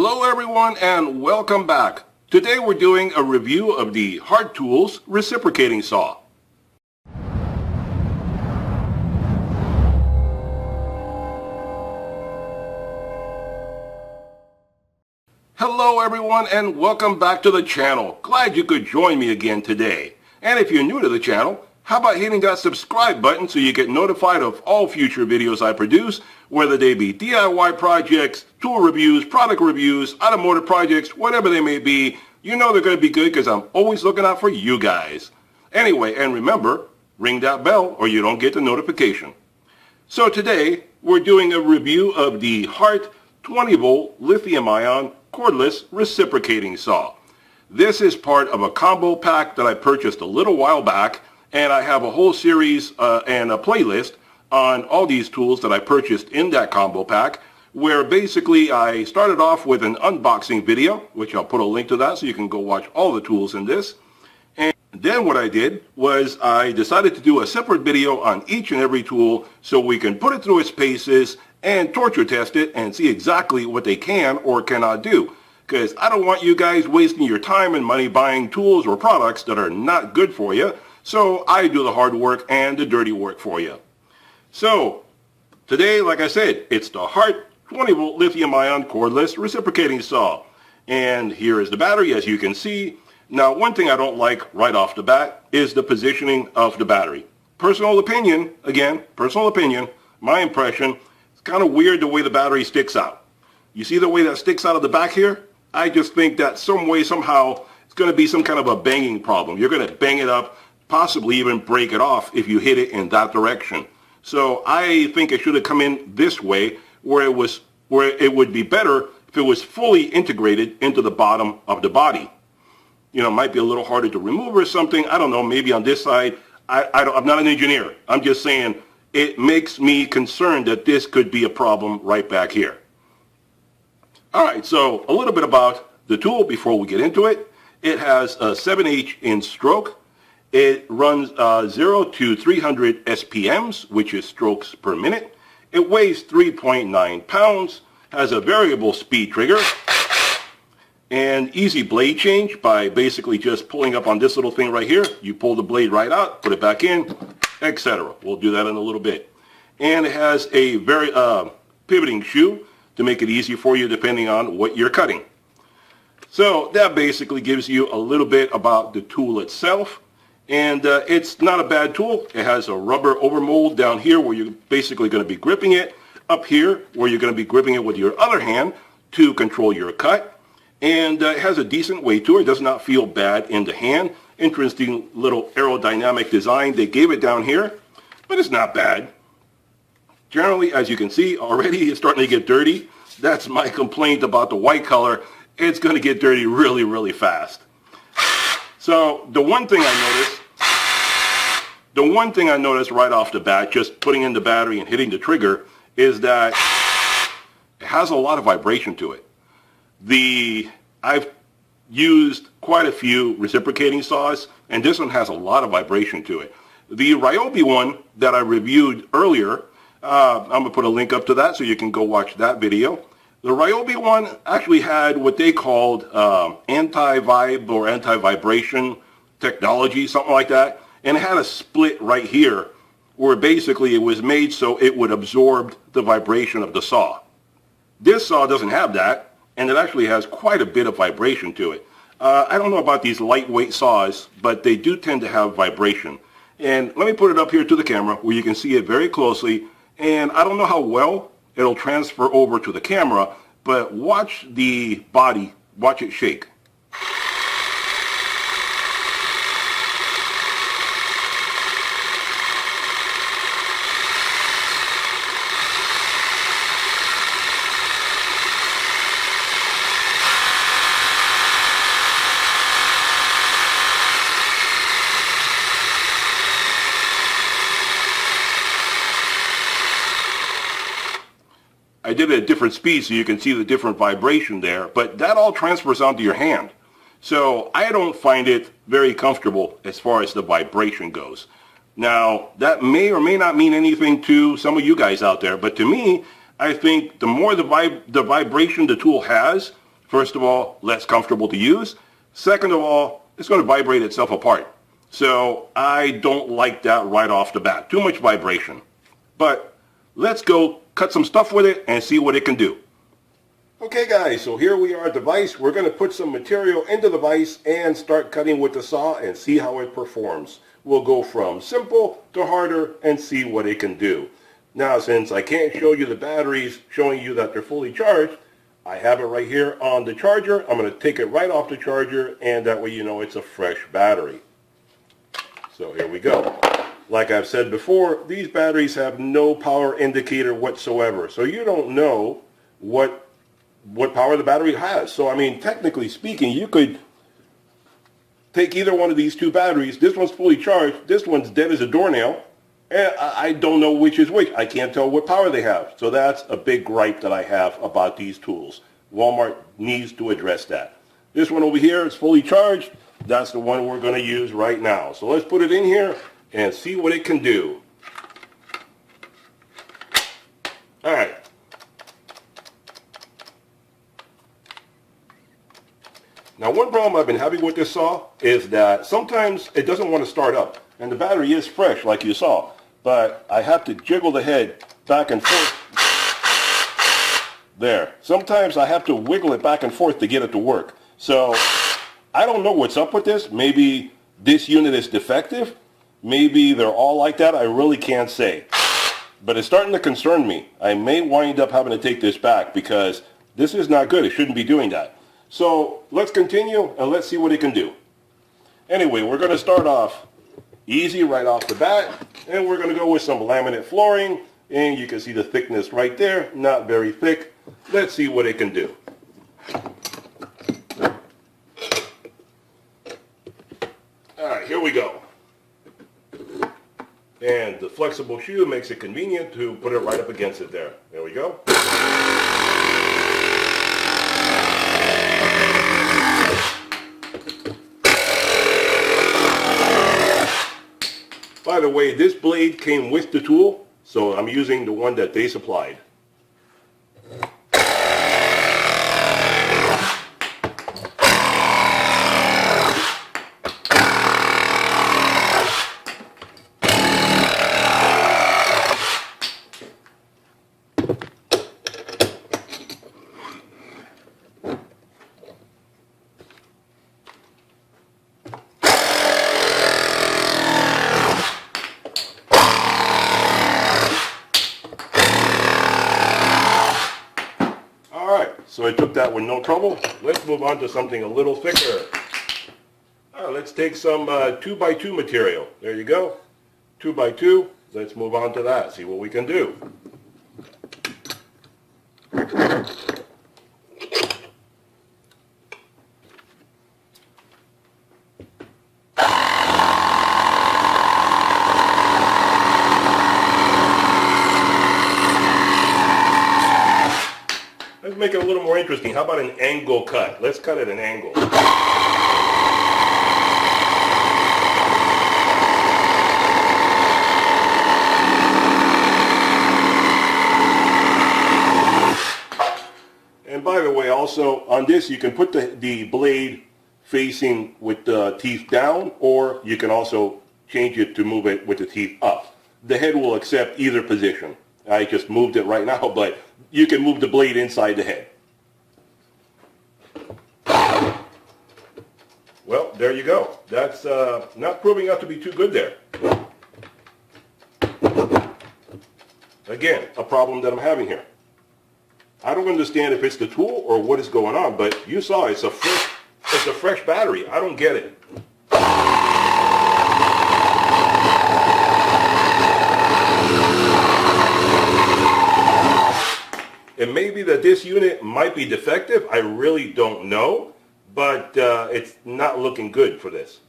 Hello everyone and welcome back. Today we're doing a review of the Hart Tools Reciprocating Saw. Hello everyone and welcome back to the channel. Glad you could join me again today. And if you're new to the channel, how about hitting that subscribe button so you get notified of all future videos I produce, whether they be DIY projects, tool reviews, product reviews, automotive projects, whatever they may be. You know they're going to be good because I'm always looking out for you guys. Anyway, and remember, ring that bell or you don't get the notification. So today, we're doing a review of the Hart 20-volt lithium-ion cordless reciprocating saw. This is part of a combo pack that I purchased a little while back, and I have a whole series and a playlist on all these tools that I purchased in that combo pack, where basically I started off with an unboxing video, which I'll put a link to that so you can go watch all the tools in this. And then what I did was I decided to do a separate video on each and every tool so we can put it through its paces and torture test it and see exactly what they can or cannot do. Because I don't want you guys wasting your time and money buying tools or products that are not good for you. So I do the hard work and the dirty work for you. So today, like I said, it's the Hart 20-volt lithium-ion cordless reciprocating saw. And here is the battery, as you can see. Now, one thing I don't like right off the bat is the positioning of the battery. Personal opinion, again, personal opinion, my impression, it's kind of weird the way the battery sticks out. You see the way that sticks out of the back here? I just think that some way, somehow, it's going to be some kind of a banging problem. You're going to bang it up, possibly even break it off if you hit it in that direction. So I think it should have come in this way, where it would be better if it was fully integrated into the bottom of the body. You know, it might be a little harder to remove or something. I don't know, maybe on this side. I'm not an engineer. I'm just saying it makes me concerned that this could be a problem right back here. All right, so a little bit about the tool before we get into it. It has a 7/8 in stroke. It runs 0 to 300 SPMs, which is strokes per minute. It weighs 3.9 pounds, has a variable speed trigger, and easy blade change by basically just pulling up on this little thing right here. You pull the blade right out, put it back in, etc. We'll do that in a little bit. And it has a very pivoting shoe to make it easy for you depending on what you're cutting. So that basically gives you a little bit about the tool itself. And it's not a bad tool. It has a rubber overmold down here where you're basically going to be gripping it. Up here where you're going to be gripping it with your other hand to control your cut. And it has a decent weight to it. It does not feel bad in the hand. Interesting little aerodynamic design they gave it down here. But it's not bad. Generally, as you can see, already it's starting to get dirty. That's my complaint about the white color. It's going to get dirty really, really fast. So the one thing I noticed right off the bat, just putting in the battery and hitting the trigger, is that it has a lot of vibration to it. I've used quite a few reciprocating saws, and this one has a lot of vibration to it. The Ryobi one that I reviewed earlier, I'm going to put a link up to that so you can go watch that video. The Ryobi one actually had what they called anti-vibe or anti-vibration technology, something like that. And it had a split right here where basically it was made so it would absorb the vibration of the saw. This saw doesn't have that, and it actually has quite a bit of vibration to it. I don't know about these lightweight saws, but they do tend to have vibration. And let me put it up here to the camera where you can see it very closely. And I don't know how well it'll transfer over to the camera, but watch the body, watch it shake. I did it at different speeds so you can see the different vibration there, but that all transfers onto your hand. So I don't find it very comfortable as far as the vibration goes. Now, that may or may not mean anything to some of you guys out there, but to me, I think the more the vibration the tool has, First of all, less comfortable to use. Second of all, it's going to vibrate itself apart. So I don't like that right off the bat. Too much vibration. But let's go cut some stuff with it and see what it can do. Okay guys, so here we are at the vise. We're going to put some material into the vise and start cutting with the saw and see how it performs. We'll go from simple to harder and see what it can do. Now, since I can't show you the batteries showing you that they're fully charged, I have it right here on the charger. I'm going to take it right off the charger, and that way you know it's a fresh battery. So here we go. Like I've said before, these batteries have no power indicator whatsoever. So you don't know what power the battery has. So I mean, technically speaking, you could take either one of these two batteries. This one's fully charged. This one's dead as a doornail. And I don't know which is which. I can't tell what power they have. So that's a big gripe that I have about these tools. Walmart needs to address that. This one over here is fully charged. That's the one we're going to use right now. So let's put it in here and see what it can do. All right. Now, one problem I've been having with this saw is that sometimes it doesn't want to start up. And the battery is fresh, like you saw. But I have to jiggle the head back and forth. There. Sometimes I have to wiggle it back and forth to get it to work. So I don't know what's up with this. Maybe this unit is defective. Maybe they're all like that. I really can't say. But it's starting to concern me. I may wind up having to take this back because this is not good. It shouldn't be doing that. So let's continue and let's see what it can do. Anyway, we're going to start off easy right off the bat, and we're going to go with some laminate flooring, and you can see the thickness right there, not very thick. Let's see what it can do. Alright, here we go. And the flexible shoe makes it convenient to put it right up against it there. There we go. By the way, this blade came with the tool, so I'm using the one that they supplied. So I took that with no trouble. Let's move on to something a little thicker. Let's take some 2x2 material. There you go. 2x2. Let's move on to that. See what we can do. Let's make it a little more interesting. How about an angle cut? Let's cut at an angle. And by the way, also on this you can put the blade facing with the teeth down, or you can also change it to move it with the teeth up. The head will accept either position. I just moved it right now, but you can move the blade inside the head. Well, there you go. That's not proving out to be too good there. Again, a problem that I'm having here. I don't understand if it's the tool or what is going on, but you saw it's a fresh battery. I don't get it. It may be that this unit might be defective. I really don't know, but it's not looking good for this.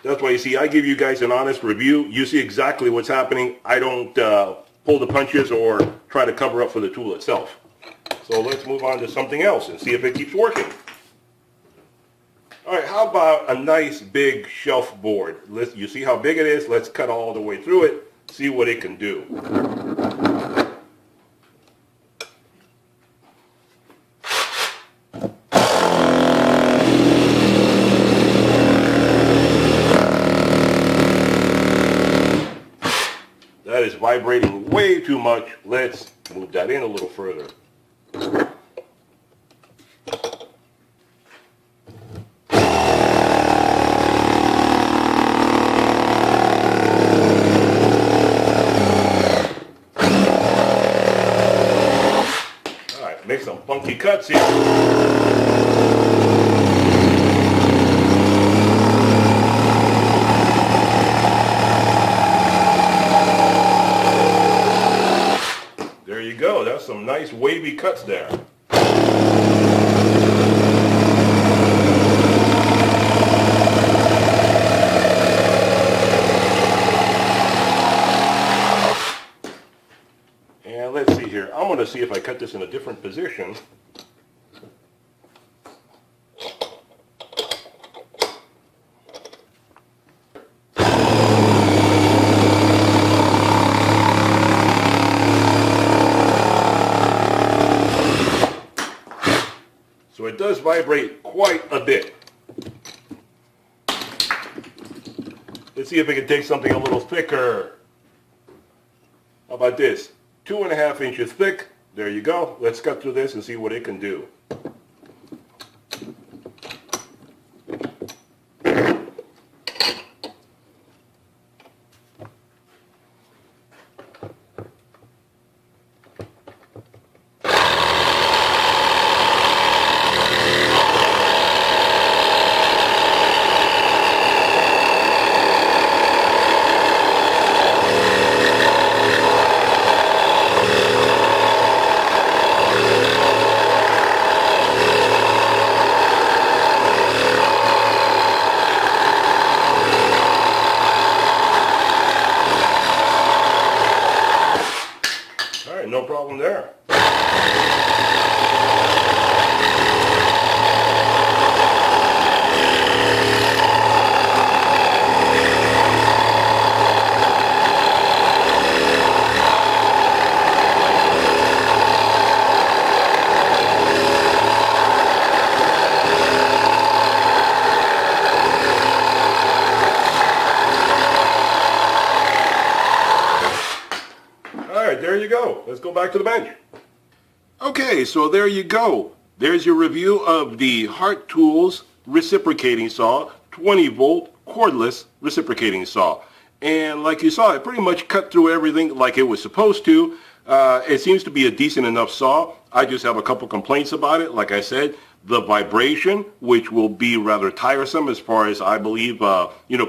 That's why you see, I give you guys an honest review. You see exactly what's happening. I don't pull the punches or try to cover up for the tool itself. So let's move on to something else and see if it keeps working. All right, how about a nice big shelf board? You see how big it is? Let's cut all the way through it, see what it can do. That is vibrating way too much. Let's move that in a little further. Alright, make some funky cuts here. There you go. That's some nice wavy cuts there. And let's see here. I'm going to see if I cut this in a different position. So it does vibrate quite a bit. Let's see if I can take something a little thicker. How about this? 2.5 inches thick. There you go. Let's cut through this and see what it can do. No problem there. There you go. Let's go back to the bench. Okay, so there you go. There's your review of the Hart Tools reciprocating saw, 20 volt cordless reciprocating saw. And like you saw, it pretty much cut through everything like it was supposed to. It seems to be a decent enough saw. I just have a couple complaints about it. Like I said, the vibration, which will be rather tiresome as far as I believe,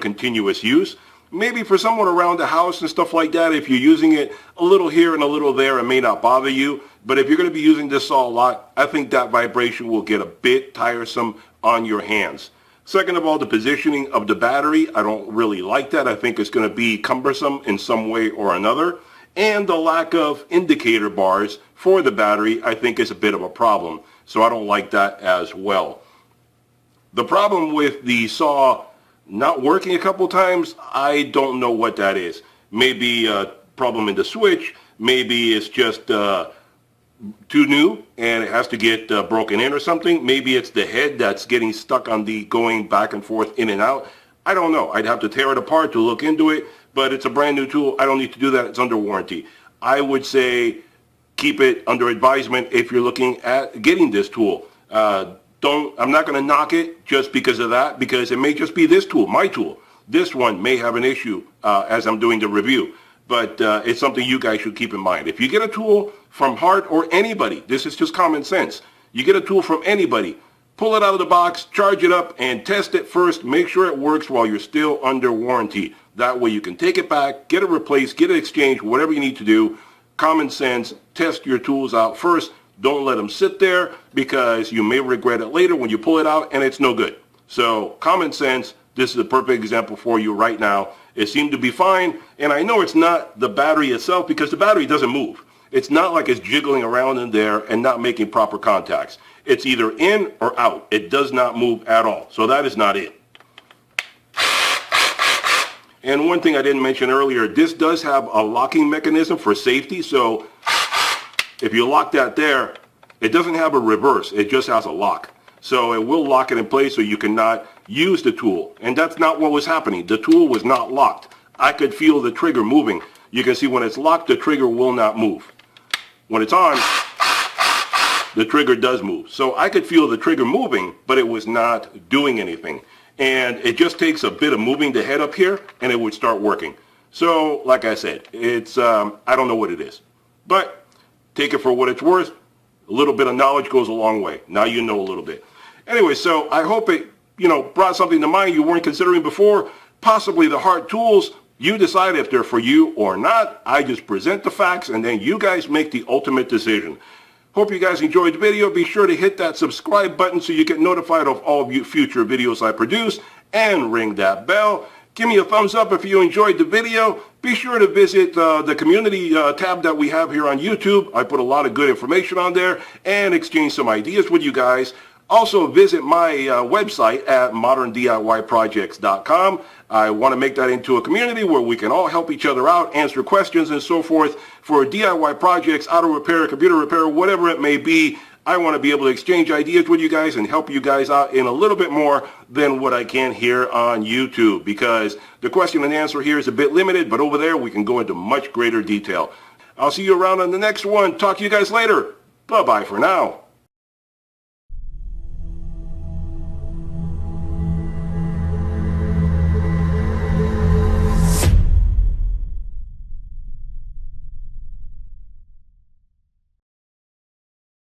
continuous use. Maybe for someone around the house and stuff like that, if you're using it a little here and a little there, it may not bother you. But if you're going to be using this saw a lot, I think that vibration will get a bit tiresome on your hands. Second of all, the positioning of the battery, I don't really like that. I think it's going to be cumbersome in some way or another. And the lack of indicator bars for the battery, I think is a bit of a problem. So I don't like that as well. The problem with the saw not working a couple times, I don't know what that is. Maybe a problem in the switch, maybe it's just too new and it has to get broken in or something. Maybe it's the head that's getting stuck on the going back and forth in and out. I don't know. I'd have to tear it apart to look into it, but it's a brand new tool. I don't need to do that. It's under warranty. I would say keep it under advisement if you're looking at getting this tool. I'm not going to knock it just because of that, because it may just be this tool, my tool. This one may have an issue as I'm doing the review, but it's something you guys should keep in mind. If you get a tool from Hart or anybody, this is just common sense. You get a tool from anybody, pull it out of the box, charge it up, and test it first. Make sure it works while you're still under warranty. That way you can take it back, get it replaced, get it exchanged, whatever you need to do. Common sense, test your tools out first. Don't let them sit there because you may regret it later when you pull it out and it's no good. So common sense, this is a perfect example for you right now. It seemed to be fine, and I know it's not the battery itself because the battery doesn't move. It's not like it's jiggling around in there and not making proper contacts. It's either in or out. It does not move at all. So that is not it. And one thing I didn't mention earlier, this does have a locking mechanism for safety. So if you lock that there, it doesn't have a reverse. It just has a lock. So it will lock it in place so you cannot use the tool. And that's not what was happening. The tool was not locked. I could feel the trigger moving. You can see when it's locked, the trigger will not move. When it's on, the trigger does move. So I could feel the trigger moving, but it was not doing anything. And it just takes a bit of moving the head up here and it would start working. So like I said, it's, I don't know what it is, but take it for what it's worth. A little bit of knowledge goes a long way. Now you know a little bit. Anyway, so I hope it, brought something to mind you weren't considering before. Possibly the Hart tools. You decide if they're for you or not. I just present the facts and then you guys make the ultimate decision. Hope you guys enjoyed the video. Be sure to hit that subscribe button so you get notified of all future videos I produce, and ring that bell. Give me a thumbs up if you enjoyed the video. Be sure to visit the community tab that we have here on YouTube. I put a lot of good information on there and exchange some ideas with you guys. Also visit my website at moderndiyprojects.com. I want to make that into a community where we can all help each other out, answer questions and so forth for DIY projects, auto repair, computer repair, whatever it may be. I want to be able to exchange ideas with you guys and help you guys out in a little bit more than what I can here on YouTube, because the question and answer here is a bit limited, but over there we can go into much greater detail. I'll see you around on the next one. Talk to you guys later. Bye-bye for now.